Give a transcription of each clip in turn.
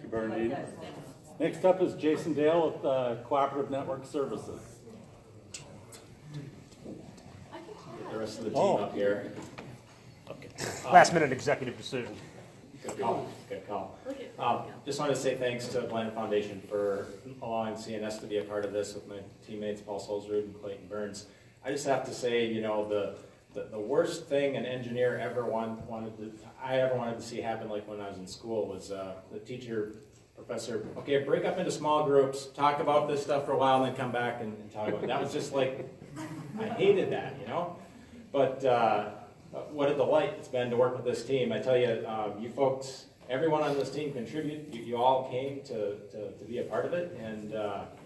you, Bernadine. Next up is Jason Dale with Cooperative Network Services. Get the rest of the team up here. Okay. Last minute executive decision. Good call. Good call. Just wanted to say thanks to Blended Foundation for allowing CNS to be a part of this with my teammates Paul Solzrud and Clayton Burns. I just have to say, you know, the worst thing an engineer ever wanted to see happen, like when I was in school, was the teacher, professor, okay, break up into small groups, talk about this stuff for a while, and then come back and talk about it. That was just like, I hated that, you know? But what a delight it's been to work with this team. I tell you, you folks, everyone on this team contribute. You all came to be a part of it, and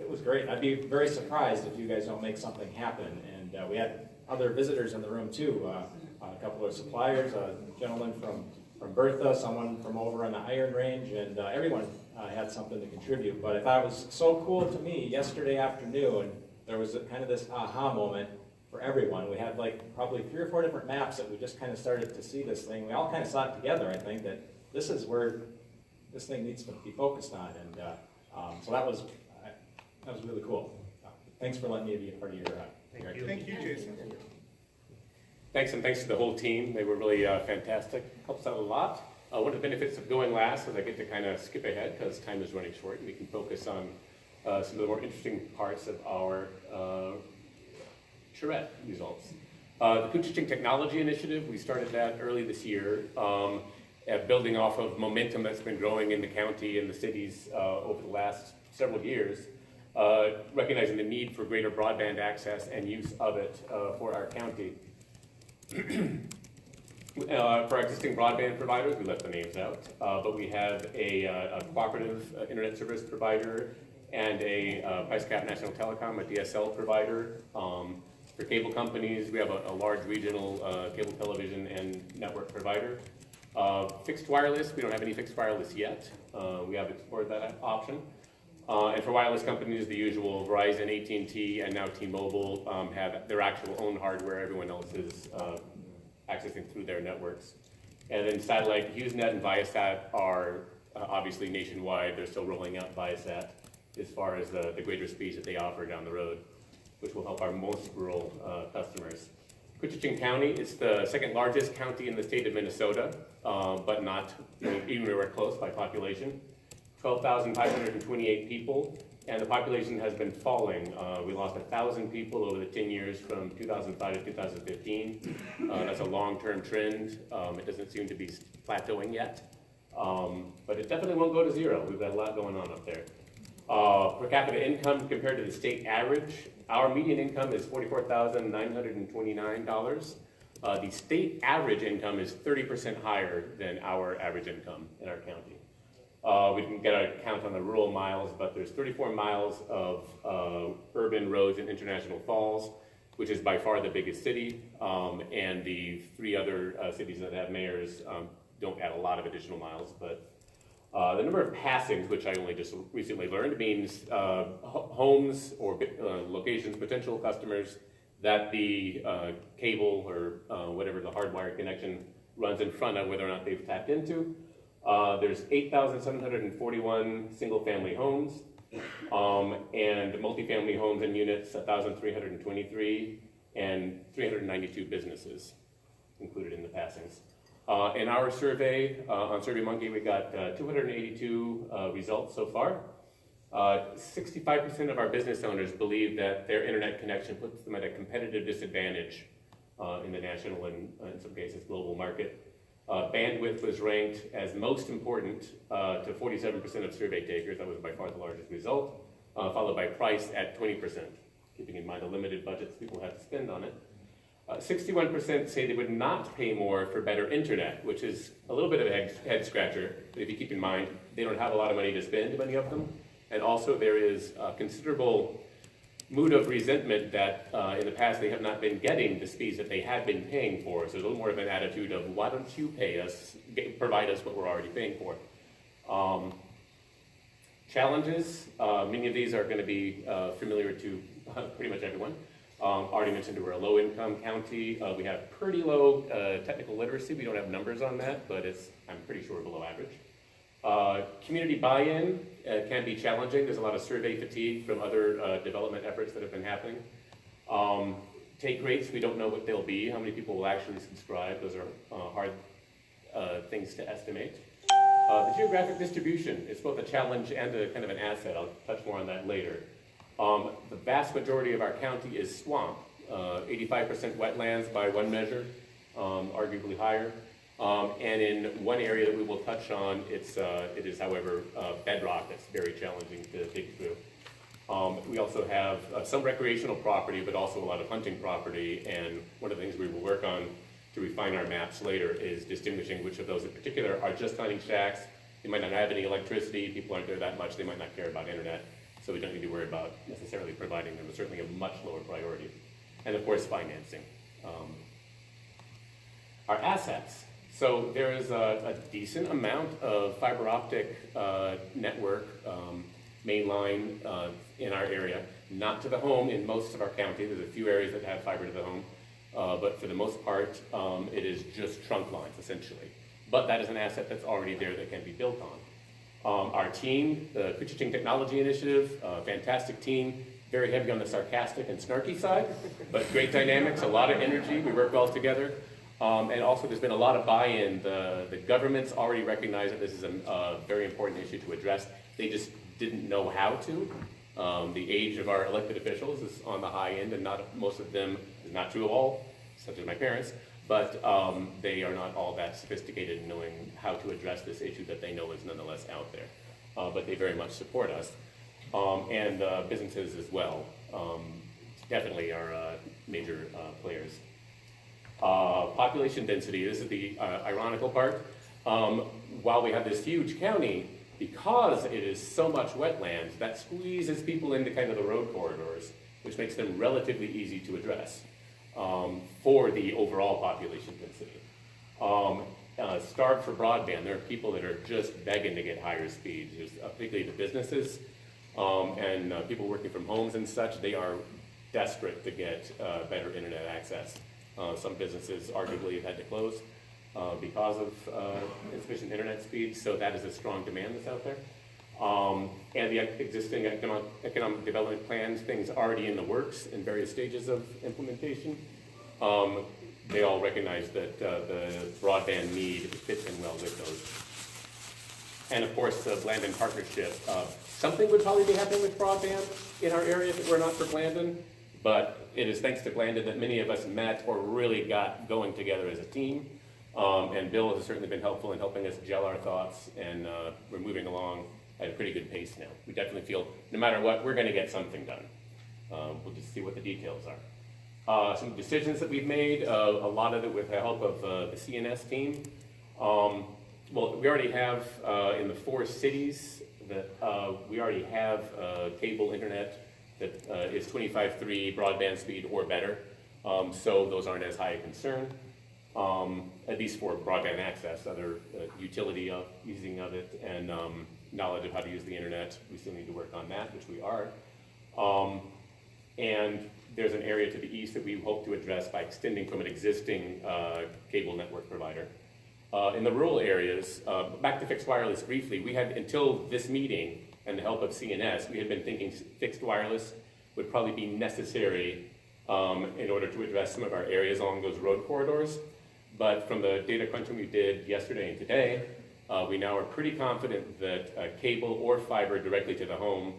it was great. I'd be very surprised if you guys don't make something happen. And we had other visitors in the room too, a couple of suppliers, a gentleman from Bertha, someone from over on the Iron Range, and everyone had something to contribute. But I thought it was so cool to me yesterday afternoon, there was kind of this aha moment for everyone. We had like probably 3 or 4 different maps that we just kind of started to see this thing. We all kind of saw it together, I think, that this is where this thing needs to be focused on. And so that was really cool. Thanks for letting me be a part of your Thank you, Jason. Thanks, and thanks to the whole team. They were really fantastic. Helps out a lot. One of the benefits of going last is I get to kind of skip ahead because time is running short, and we can focus on some of the more interesting parts of our charrette results. The Koochiching Technology Initiative, we started that early this year, building off of momentum that's been growing in the county and the cities over the last several years, recognizing the need for greater broadband access and use of it for our county. For our existing broadband providers, we left the names out, but we have a cooperative internet service provider and a price cap national telecom, a DSL provider. For cable companies, we have a large regional cable television and network provider. Fixed wireless, we don't have any fixed wireless yet. We have explored that option. And for wireless companies, the usual Verizon, AT&T, and now T-Mobile have their actual own hardware. Everyone else is accessing through their networks. And then satellite, HughesNet and Viasat are obviously nationwide. They're still rolling out Viasat as far as the greater speeds that they offer down the road, which will help our most rural customers. Koochiching County is the second largest county in the state of Minnesota, but not even anywhere close by population. 12,528 people, and the population has been falling. We lost 1,000 people over the 10 years from 2005 to 2015. That's a long-term trend. It doesn't seem to be plateauing yet, but it definitely won't go to zero. We've got a lot going on up there. Per capita income compared to the state average, our median income is $44,929. The state average income is 30% higher than our average income in our county. We can get a count on the rural miles, but there's 34 miles of urban roads in International Falls, which is by far the biggest city, and the 3 other cities that have mayors don't add a lot of additional miles, but the number of passings, which I only just recently learned, means homes or locations, potential customers that the cable or whatever the hardwired connection runs in front of, whether or not they've tapped into. There's 8,741 single-family homes, and multifamily homes and units, 1,323, and 392 businesses included in the passings. In our survey, on SurveyMonkey, we got 282 results so far. 65% of our business owners believe that their internet connection puts them at a competitive disadvantage in the national and, in some cases, global market. Bandwidth was ranked as most important to 47% of survey takers. That was by far the largest result, followed by price at 20%, keeping in mind the limited budgets people have to spend on it. 61% say they would not pay more for better internet, which is a little bit of a head scratcher, but if you keep in mind, they don't have a lot of money to spend, many of them. And also there is a considerable mood of resentment that in the past they have not been getting the speeds that they had been paying for. So there's a little more of an attitude of, why don't you pay us, provide us what we're already paying for. Challenges, many of these are going to be familiar to pretty much everyone. Already mentioned we're a low-income county. We have pretty low technical literacy. We don't have numbers on that, but I'm pretty sure below average. Community buy-in can be challenging. There's a lot of survey fatigue from other development efforts that have been happening. Take rates, we don't know what they'll be, how many people will actually subscribe. Those are hard things to estimate. The geographic distribution is both a challenge and a kind of an asset. I'll touch more on that later. The vast majority of our county is swamp, 85% wetlands by one measure, arguably higher. And in one area that we will touch on, it is, however, bedrock that's very challenging to dig through. We also have some recreational property, but also a lot of hunting property. And one of the things we will work on to refine our maps later is distinguishing which of those in particular are just hunting shacks. They might not have any electricity, people aren't there that much, they might not care about internet, so we don't need to worry about necessarily providing them. It's certainly a much lower priority. And of course, financing. Our assets. So there is a decent amount of fiber optic network mainline in our area, not to the home in most of our county. There's a few areas that have fiber to the home, but for the most part, it is just trunk lines, essentially. But that is an asset that's already there that can be built on. Our team, the Koochiching Technology Initiative, fantastic team, very heavy on the sarcastic and snarky side, but great dynamics, a lot of energy, we work well together. And also there's been a lot of buy-in. The government's already recognized that this is a very important issue to address. They just didn't know how to. The age of our elected officials is on the high end, and not most of them is not true of all, such as my parents, but they are not all that sophisticated in knowing how to address this issue that they know is nonetheless out there. But they very much support us, and businesses as well. Definitely are major players. Population density, this is the ironical part. While we have this huge county, because it is so much wetlands, that squeezes people into kind of the road corridors, which makes them relatively easy to address for the overall population density. Starved for broadband, there are people that are just begging to get higher speeds. There's, particularly the businesses and people working from homes and such, they are desperate to get better internet access. Some businesses arguably have had to close because of insufficient internet speeds, so that is a strong demand that's out there. And the existing economic development plans, things already in the works in various stages of implementation, they all recognize that the broadband need fits in well with those. And of course, the Blandon partnership. Something would probably be happening with broadband in our area if it were not for Blandon. But it is thanks to Blandon that many of us met or really got going together as a team. And Bill has certainly been helpful in helping us gel our thoughts, and we're moving along at a pretty good pace now. We definitely feel no matter what, we're going to get something done. We'll just see what the details are. Some decisions that we've made, a lot of it with the help of the CNS team. Well, we already have in the 4 cities that we already have cable internet that is 25.3 broadband speed or better. So those aren't as high a concern, at least for broadband access. Other utility of using of it and knowledge of how to use the internet, we still need to work on that, which we are. And there's an area to the east that we hope to address by extending from an existing cable network provider. In the rural areas, back to fixed wireless briefly, we had, until this meeting and the help of CNS, we had been thinking fixed wireless would probably be necessary in order to address some of our areas along those road corridors. But from the data crunching we did yesterday and today, we now are pretty confident that cable or fiber directly to the home,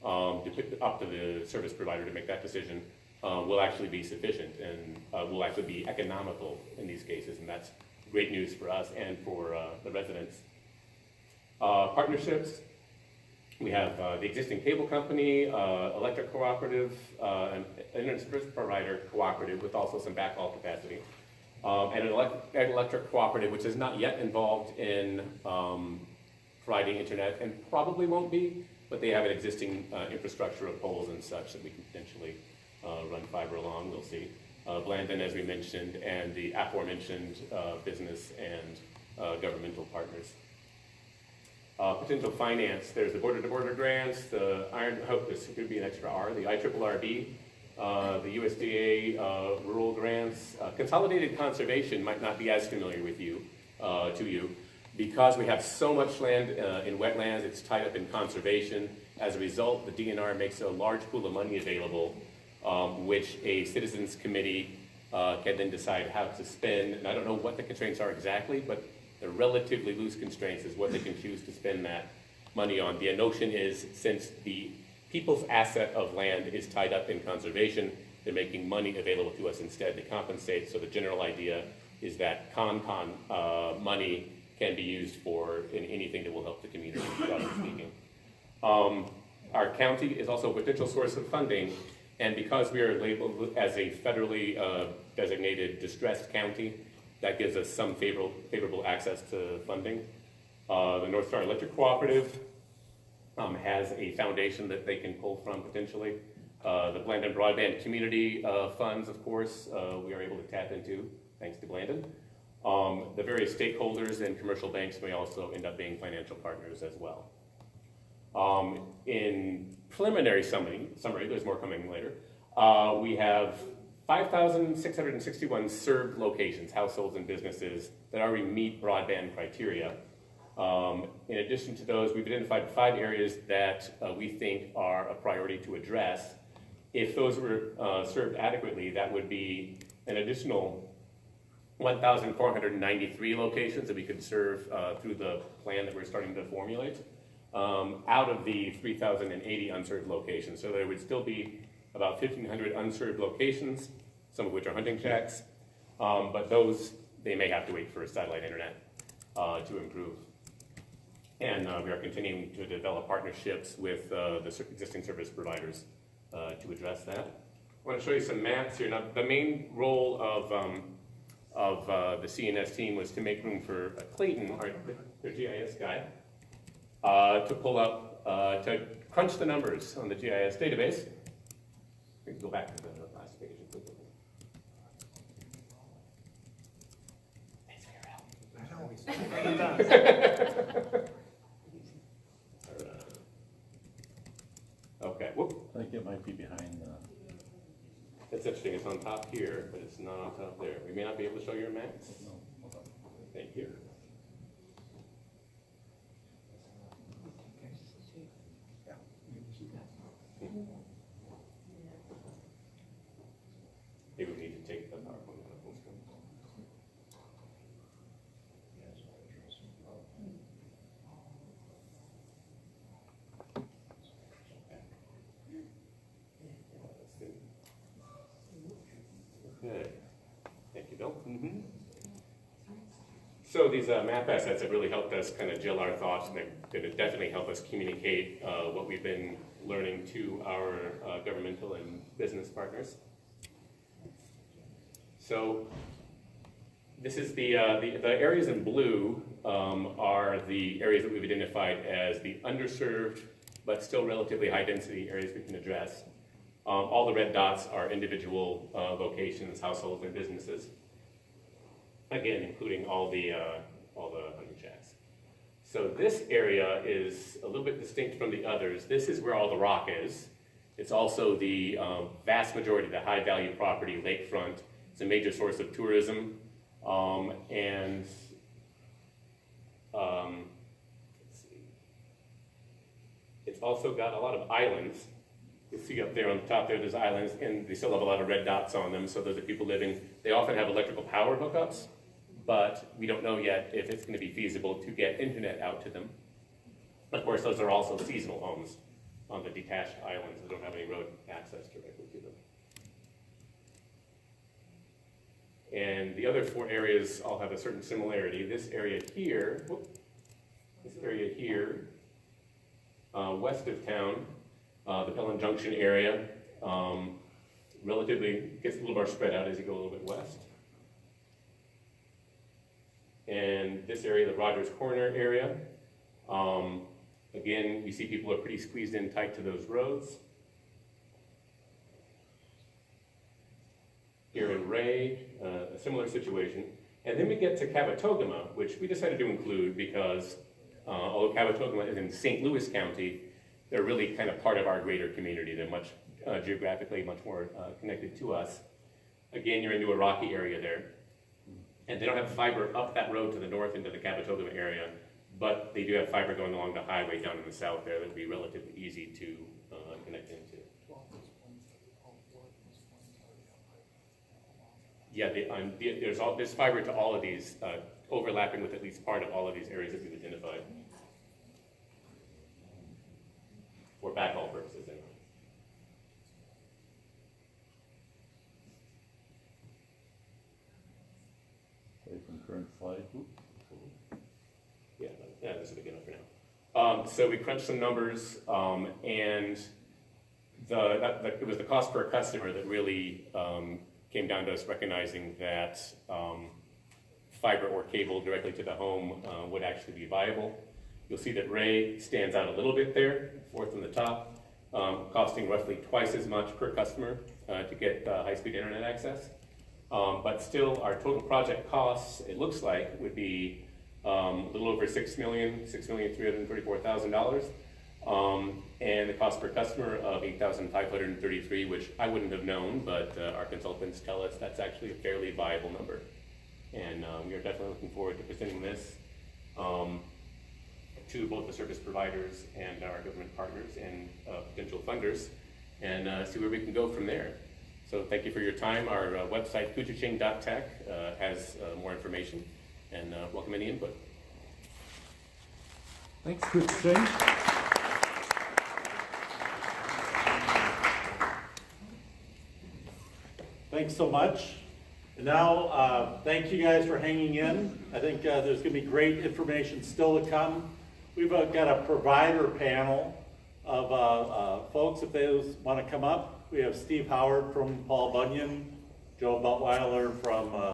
up to the service provider to make that decision, will actually be sufficient and will actually be economical in these cases, and that's great news for us and for the residents. Partnerships, we have the existing cable company, electric cooperative, an internet service provider cooperative with also some backhaul capacity, and an electric cooperative which is not yet involved in providing internet and probably won't be, but they have an existing infrastructure of poles and such that we can potentially run fiber along, we'll see. Blandon, as we mentioned, and the aforementioned business and governmental partners. Potential finance, there's the border-to-border grants, the I hope this could be an extra R, the IRRRB, the USDA rural grants. Consolidated conservation might not be as familiar with you, to you, Because we have so much land in wetlands, it's tied up in conservation. As a result, the DNR makes a large pool of money available, which a citizens committee can then decide how to spend. And I don't know what the constraints are exactly, but the relatively loose constraints is what they can choose to spend that money on. The notion is, since the people's asset of land is tied up in conservation, they're making money available to us instead to compensate. So the general idea is that money can be used for anything that will help the community, broadly speaking. Our county is also a potential source of funding, and because we are labeled as a federally designated distressed county, that gives us some favorable access to funding. The North Star Electric Cooperative has a foundation that they can pull from potentially. The Blandon Broadband Community Funds, of course, we are able to tap into, thanks to Blandon. The various stakeholders and commercial banks may also end up being financial partners as well. In preliminary summary, there's more coming later, we have 5,661 served locations, households and businesses that already meet broadband criteria. In addition to those, we've identified 5 areas that we think are a priority to address. If those were served adequately, that would be an additional 1,493 locations that we could serve through the plan that we're starting to formulate, out of the 3,080 unserved locations. So there would still be about 1,500 unserved locations, some of which are hunting shacks, but those, they may have to wait for satellite internet to improve. And we are continuing to develop partnerships with the existing service providers to address that. I want to show you some maps here. Now, the main role of the CNS team was to make room for Clayton, their GIS guy, to pull up, to crunch the numbers on the GIS database. We can go back to the last page and click it. Thanks for your help. Okay, whoop. I think it might be behind the... That's interesting, it's on top here, but it's not on top there. We may not be able to show your maps. No, hold on. Thank you. Maybe we need to take the PowerPoint out of full screen. Okay. Thank you, Bill. Mm-hmm. So these map assets have really helped us kind of gel our thoughts, and they're going to definitely help us communicate what we've been learning to our governmental and business partners. So this is the areas in blue are the areas that we've identified as the underserved, but still relatively high density areas we can address. All the red dots are individual locations, households, and businesses. Again, including all the hunting shacks. So this area is a little bit distinct from the others. This is where all the rock is. It's also the vast majority of the high value property, lakefront. It's a major source of tourism. Let's see. It's also got a lot of islands. You see up there on the top there's islands, and they still have a lot of red dots on them, so those are people living. They often have electrical power hookups, but we don't know yet if it's going to be feasible to get internet out to them. Of course, those are also seasonal homes on the detached islands that don't have any road access directly to them. And the other 4 areas all have a certain similarity. This area here, west of town, the Pelham Junction area, relatively gets a little more spread out as you go a little bit west. And this area, the Rogers Corner area, again, you see people are pretty squeezed in tight to those roads. Here in Ray, a similar situation. And then we get to Cavatogama, which we decided to include because although Cavatogama is in St. Louis County, they're really kind of part of our greater community. They're much geographically much more connected to us. Again, you're into a rocky area there. And they don't have fiber up that road to the north into the Capitoga area, but they do have fiber going along the highway down in the south there that would be relatively easy to connect into. Yeah, there's fiber to all of these, overlapping with at least part of all of these areas that we've identified. For backhaul purposes, anyway. Play from current slide. Yeah, this is big enough for now. So we crunched some numbers, and it was the cost per customer that really came down to us recognizing that fiber or cable directly to the home would actually be viable. You'll see that Ray stands out a little bit there, fourth from the top, costing roughly twice as much per customer to get high-speed internet access. But still, our total project costs, it looks like, would be a little over $6,334,000, and the cost per customer of $8,533, which I wouldn't have known, but our consultants tell us that's actually a fairly viable number. And we are definitely looking forward to presenting this to both the service providers and our government partners and potential funders, and see where we can go from there. So thank you for your time. Our website, Koochiching.tech, has more information, and welcome any input. Thanks, Koochiching. Thanks so much. And now, thank you guys for hanging in. I think there's going to be great information still to come. We've got a provider panel of folks, if they want to come up. We have Steve Howard from Paul Bunyan, Joe Buttweiler from